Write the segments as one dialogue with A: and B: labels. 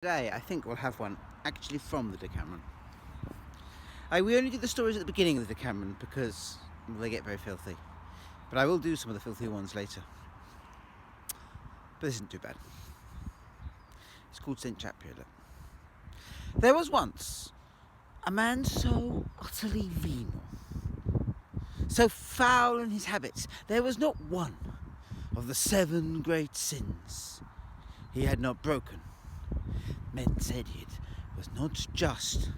A: Today, I think we'll have one actually from the Decameron. We only do the stories at the beginning of the Decameron because they get very filthy. But I will do some of the filthy ones later. But this isn't too bad. It's called St. Chapula. There was once a man so utterly venal, so foul in his habits, there was not one of the 7 great sins he had not broken. Men said he was not just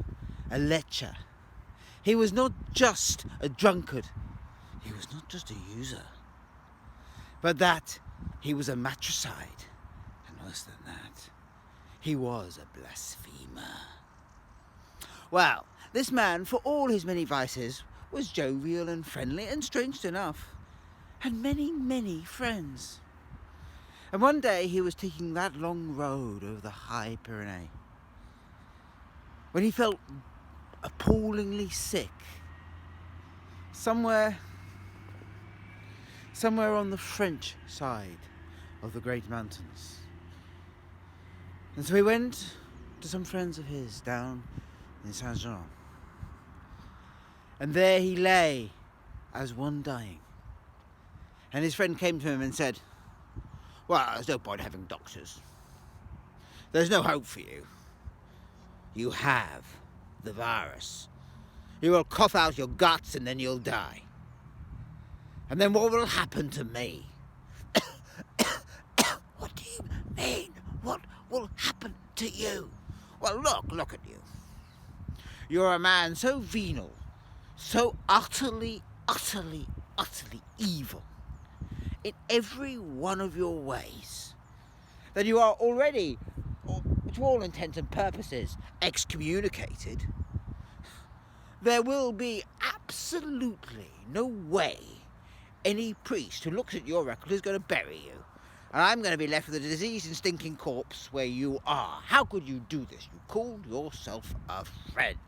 A: a lecher. He was not just a drunkard. He was not just a user. But that he was a matricide. And worse than that, he was a blasphemer. Well, this man, for all his many vices, was jovial and friendly and, strange enough, had many, many friends. And one day he was taking that long road over the high Pyrenees when he felt appallingly sick. Somewhere on the French side of the great mountains. And so he went to some friends of his down in Saint-Jean. And there he lay as one dying. And his friend came to him and said, "Well, there's no point having doctors. There's no hope for you. You have the virus. You will cough out your guts and then you'll die. And then what will happen to me?" "What do you mean? What will happen to you?" "Well, look at you. You're a man so venal, so utterly evil in every one of your ways, that you are already, to all intents and purposes, excommunicated. There will be absolutely no way any priest who looks at your record is going to bury you. And I'm going to be left with a diseased and stinking corpse where you are. How could you do this? You called yourself a friend."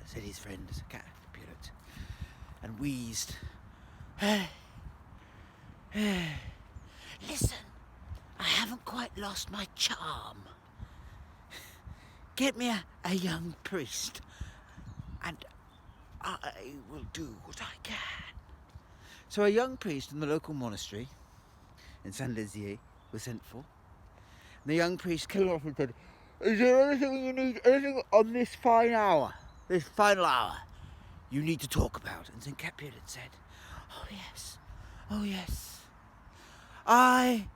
A: Said his friend, Capulet, and wheezed. "Listen, I haven't quite lost my charm. Get me a young priest, and I will do what I can." So a young priest in the local monastery in Saint-Lizier was sent for. And the young priest came up and said, "Is there anything you need, anything on this final hour, you need to talk about?" And St. Capulet said, oh yes. "I,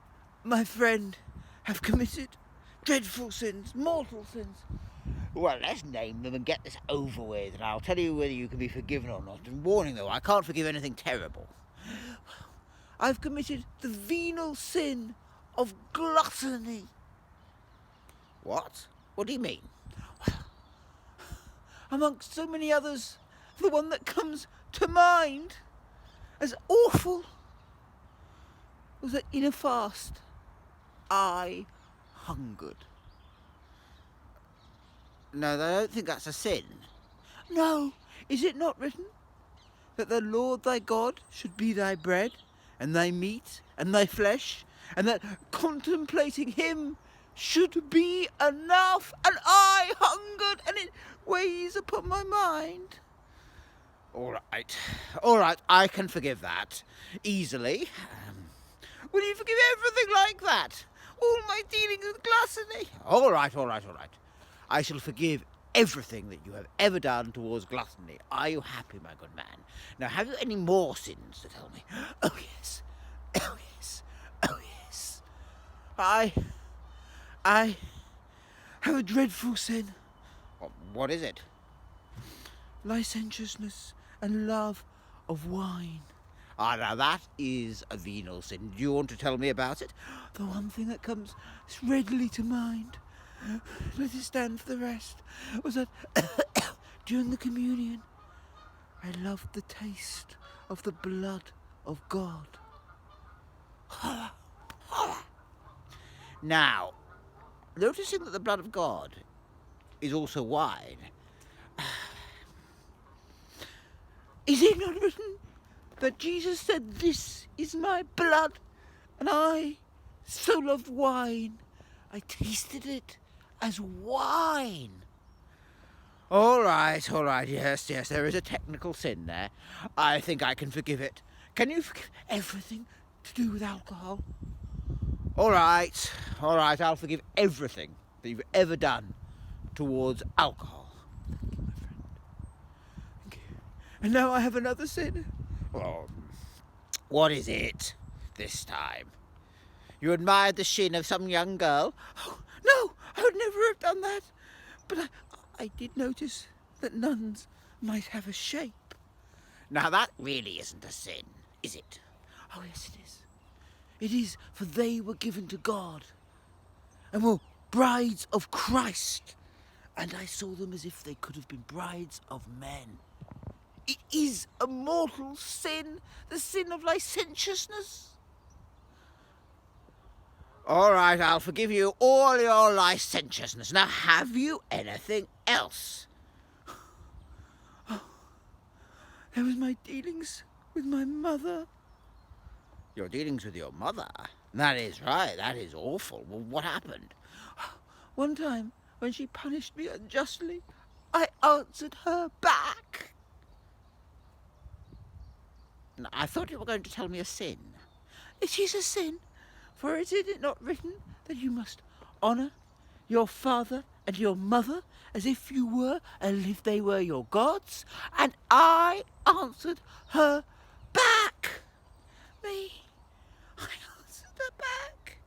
A: my friend, have committed dreadful sins, mortal sins." "Well, let's name them and get this over with, and I'll tell you whether you can be forgiven or not. And warning though, I can't forgive anything terrible." "I've committed the venal sin of gluttony." "What? What do you mean?" "Well, amongst so many others, the one that comes to mind as awful was that in a fast I hungered." "No, I don't think that's a sin." "No, is it not written that the Lord thy God should be thy bread, and thy meat, and thy flesh, and that contemplating him should be enough? And I hungered, and it weighs upon my mind." All right, I can forgive that easily. Will you forgive everything like that? All my dealings with gluttony? All right. I shall forgive everything that you have ever done towards gluttony. Are you happy, my good man? Now, have you any more sins to tell me?" Oh yes. I have a dreadful sin. What is it?" "Licentiousness and love of wine." "Ah, now that is a venal sin. Do you want to tell me about it?" "The one thing that comes readily to mind, let it stand for the rest, was that during the communion I loved the taste of the blood of God." Horror. Now, noticing that the blood of God is also wine, is it not written that Jesus said, "This is my blood"? And I so loved wine, I tasted it as wine. All right, yes, there is a technical sin there. I think I can forgive it. Can you forgive everything to do with alcohol? All right, I'll forgive everything that you've ever done towards alcohol. Thank you, my friend. Thank you. And now I have another sin. Oh, what is it this time? You admired the shin of some young girl? Oh, no, I would never have done that. But I did notice that nuns might have a shape. Now that really isn't a sin, is it? Oh, yes, it is. It is, for they were given to God and were brides of Christ. And I saw them as if they could have been brides of men. It is a mortal sin, the sin of licentiousness. All right, I'll forgive you all your licentiousness. Now, have you anything else? Oh, there was my dealings with my mother. Your dealings with your mother? That is right, that is awful. Well, what happened? One time, when she punished me unjustly, I answered her back. I thought you were going to tell me a sin. It is a sin, for is it not written that you must honour your father and your mother as if you were, as if they were your gods? And I answered her back. Me, I answered her back.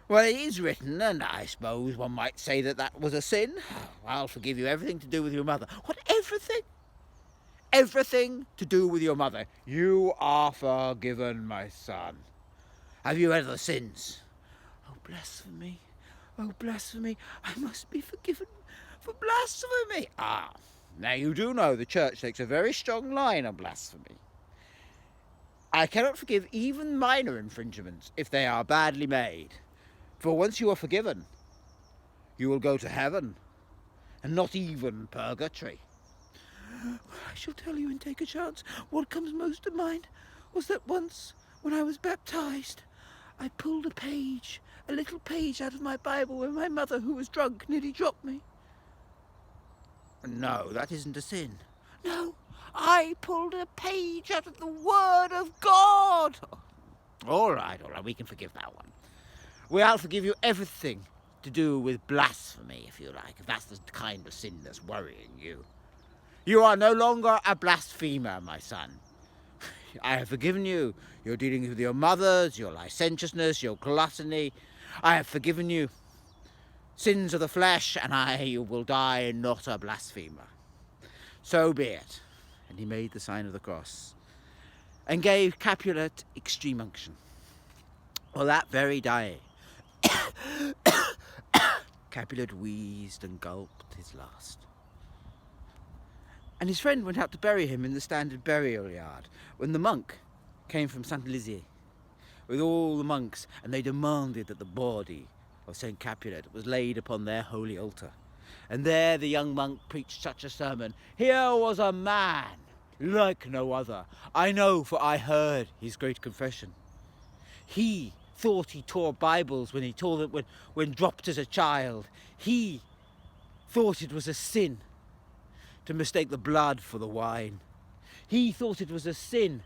A: Well, it is written, and I suppose one might say that that was a sin. I'll forgive you everything to do with your mother. What, everything? Everything to do with your mother. You are forgiven, my son. Have you other sins? Oh, blasphemy. Oh, blasphemy. I must be forgiven for blasphemy. Ah, now you do know the church takes a very strong line on blasphemy. I cannot forgive even minor infringements if they are badly made. For once you are forgiven, you will go to heaven, and not even purgatory. I shall tell you and take a chance. What comes most to mind was that once, when I was baptized, I pulled a little page out of my Bible when my mother, who was drunk, nearly dropped me. No, that isn't a sin. No, I pulled a page out of the Word of God. All right, we can forgive that one. I'll forgive you everything to do with blasphemy, if you like, if that's the kind of sin that's worrying you. You are no longer a blasphemer, my son. I have forgiven you your dealings with your mothers, your licentiousness, your gluttony. I have forgiven you sins of the flesh, and I will die not a blasphemer. So be it. And he made the sign of the cross and gave Capulet extreme unction. Well, that very day, Capulet wheezed and gulped his last. And his friend went out to bury him in the standard burial yard when the monk came from Saint Lizier with all the monks, and they demanded that the body of St. Capulet was laid upon their holy altar. And there the young monk preached such a sermon. Here was a man like no other. I know, for I heard his great confession. He thought he tore Bibles when he tore them when dropped as a child. He thought it was a sin to mistake the blood for the wine. He thought it was a sin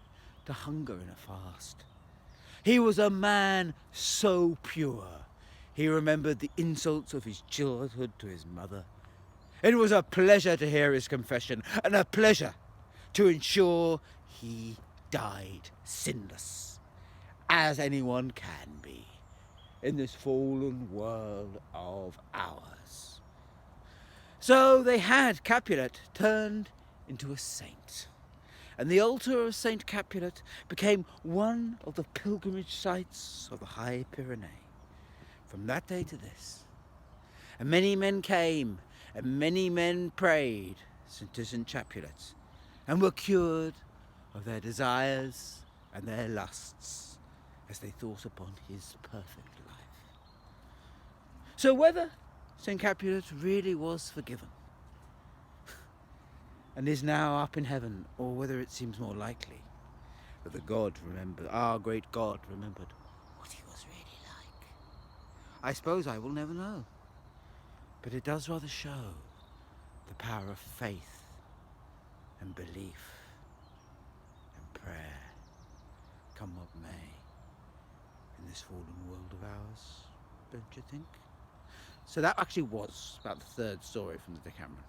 A: to hunger in a fast. He was a man so pure. He remembered the insults of his childhood to his mother. It was a pleasure to hear his confession, and a pleasure to ensure he died sinless, as anyone can be in this fallen world of ours. So they had Capulet turned into a saint, and the altar of Saint Capulet became one of the pilgrimage sites of the High Pyrenees from that day to this. And many men came, and many men prayed to Saint Capulet, and were cured of their desires and their lusts as they thought upon his perfect life. So whether St. Capulet really was forgiven and is now up in heaven, or whether it seems more likely that our great God remembered what he was really I suppose I will never know. But it does rather show the power of faith and belief and prayer, come what may, in this fallen world of ours, don't you think? So that actually was about the third story from the Decameron.